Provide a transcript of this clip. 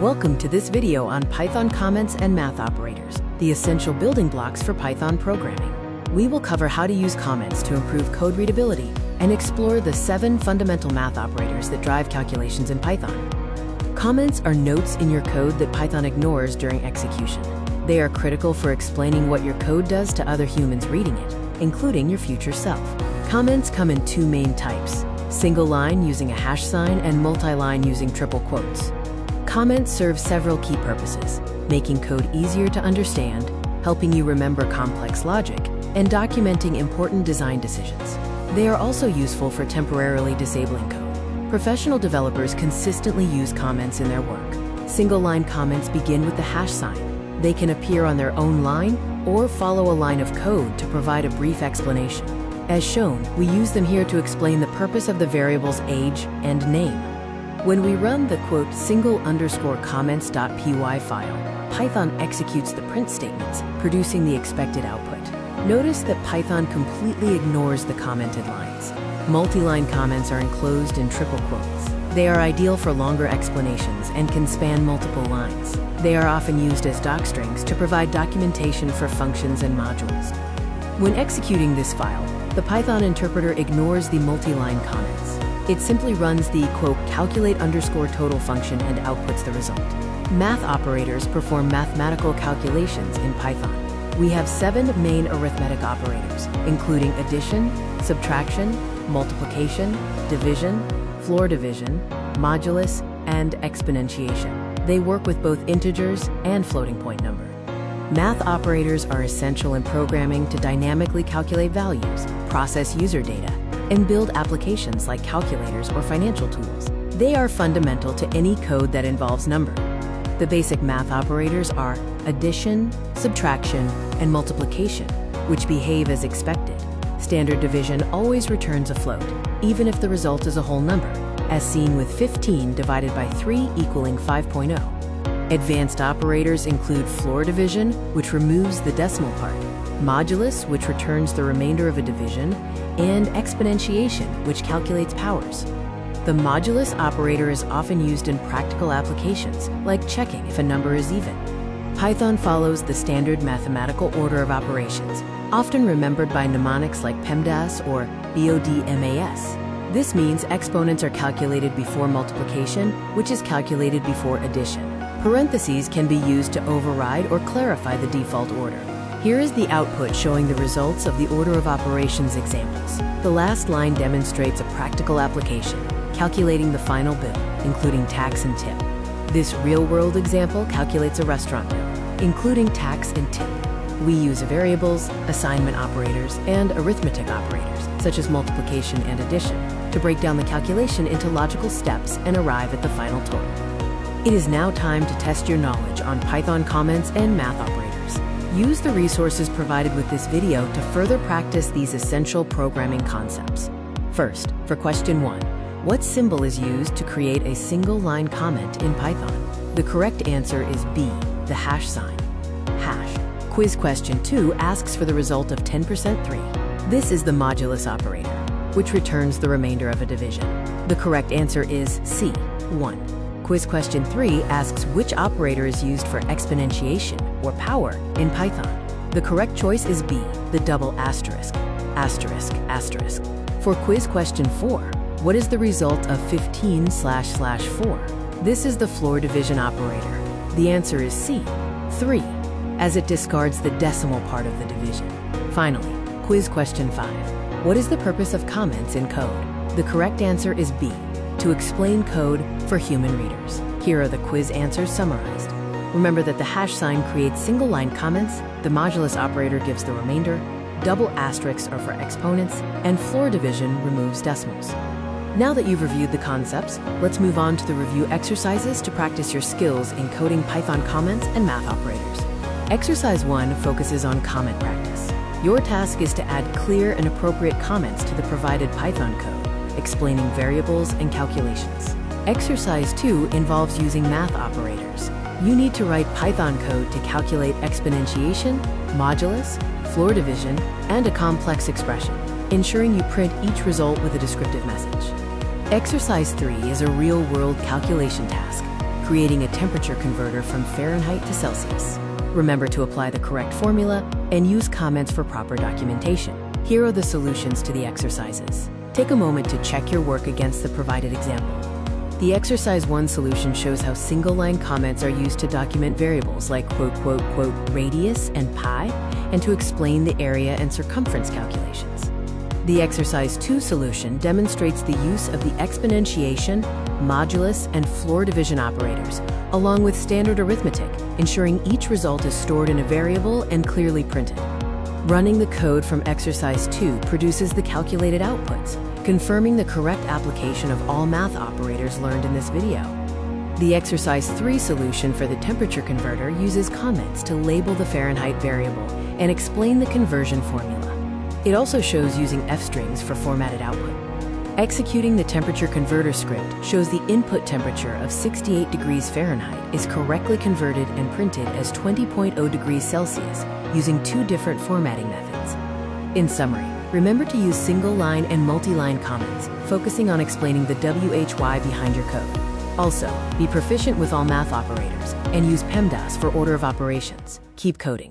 Welcome to this video on Python comments and math operators, the essential building blocks for Python programming. We will cover how to use comments to improve code readability and explore the 7 fundamental math operators that drive calculations in Python. Comments are notes in your code that Python ignores during execution. They are critical for explaining what your code does to other humans reading it, including your future self. Comments come in 2 main types: single line using a hash sign and multi-line using triple quotes. Comments serve several key purposes: making code easier to understand, helping you remember complex logic, and documenting important design decisions. They are also useful for temporarily disabling code. Professional developers consistently use comments in their work. Single-line comments begin with the hash sign. They can appear on their own line or follow a line of code to provide a brief explanation. As shown, we use them here to explain the purpose of the variables age and name. When we run the "single_comments.py" file, Python executes the print statements, producing the expected output. Notice that Python completely ignores the commented lines. Multi-line comments are enclosed in triple quotes. They are ideal for longer explanations and can span multiple lines. They are often used as docstrings to provide documentation for functions and modules. When executing this file, the Python interpreter ignores the multi-line comments. It simply runs the "calculate_total" function and outputs the result. Math operators perform mathematical calculations in Python. We have 7 main arithmetic operators, including addition, subtraction, multiplication, division, floor division, modulus, and exponentiation. They work with both integers and floating point number. Math operators are essential in programming to dynamically calculate values, process user data, and build applications like calculators or financial tools. They are fundamental to any code that involves numbers. The basic math operators are addition, subtraction, and multiplication, which behave as expected. Standard division always returns a float, even if the result is a whole number, as seen with 15 divided by 3 equaling 5.0. Advanced operators include floor division, which removes the decimal part, modulus, which returns the remainder of a division, and exponentiation, which calculates powers. The modulus operator is often used in practical applications, like checking if a number is even. Python follows the standard mathematical order of operations, often remembered by mnemonics like PEMDAS or BODMAS. This means exponents are calculated before multiplication, which is calculated before addition. Parentheses can be used to override or clarify the default order. Here is the output showing the results of the order of operations examples. The last line demonstrates a practical application, calculating the final bill, including tax and tip. This real-world example calculates a restaurant bill, including tax and tip. We use variables, assignment operators, and arithmetic operators, such as multiplication and addition, to break down the calculation into logical steps and arrive at the final total. It is now time to test your knowledge on Python comments and math operators. Use the resources provided with this video to further practice these essential programming concepts. First, for question 1, what symbol is used to create a single-line comment in Python? The correct answer is B, the hash sign. Hash. Quiz question 2 asks for the result of 10% 3. This is the modulus operator, which returns the remainder of a division. The correct answer is C, 1. Quiz question 3 asks which operator is used for exponentiation, or power, in Python. The correct choice is B, the double asterisk. Asterisk, asterisk. For quiz question 4, what is the result of 15//4? This is the floor division operator. The answer is C, 3, as it discards the decimal part of the division. Finally, quiz question 5. What is the purpose of comments in code? The correct answer is B, to explain code for human readers. Here are the quiz answers summarized. Remember that the hash sign creates single-line comments, the modulus operator gives the remainder, double asterisks are for exponents, and floor division removes decimals. Now that you've reviewed the concepts, let's move on to the review exercises to practice your skills in coding Python comments and math operators. Exercise 1 focuses on comment practice. Your task is to add clear and appropriate comments to the provided Python code, explaining variables and calculations. Exercise 2 involves using math operators. You need to write Python code to calculate exponentiation, modulus, floor division, and a complex expression, ensuring you print each result with a descriptive message. Exercise 3 is a real-world calculation task. creating a temperature converter from Fahrenheit to Celsius. Remember to apply the correct formula and use comments for proper documentation. Here are the solutions to the exercises. Take a moment to check your work against the provided example. The exercise 1 solution shows how single-line comments are used to document variables like radius and pi, and to explain the area and circumference calculations. The exercise 2 solution demonstrates the use of the exponentiation, modulus, and floor division operators, along with standard arithmetic, ensuring each result is stored in a variable and clearly printed. Running the code from exercise 2 produces the calculated outputs, confirming the correct application of all math operators learned in this video. The exercise 3 solution for the temperature converter uses comments to label the Fahrenheit variable and explain the conversion formula. It also shows using f-strings for formatted output. Executing the temperature converter script shows the input temperature of 68 degrees Fahrenheit is correctly converted and printed as 20.0 degrees Celsius using 2 different formatting methods. In summary, remember to use single-line and multi-line comments, focusing on explaining the WHY behind your code. Also, be proficient with all math operators and use PEMDAS for order of operations. Keep coding.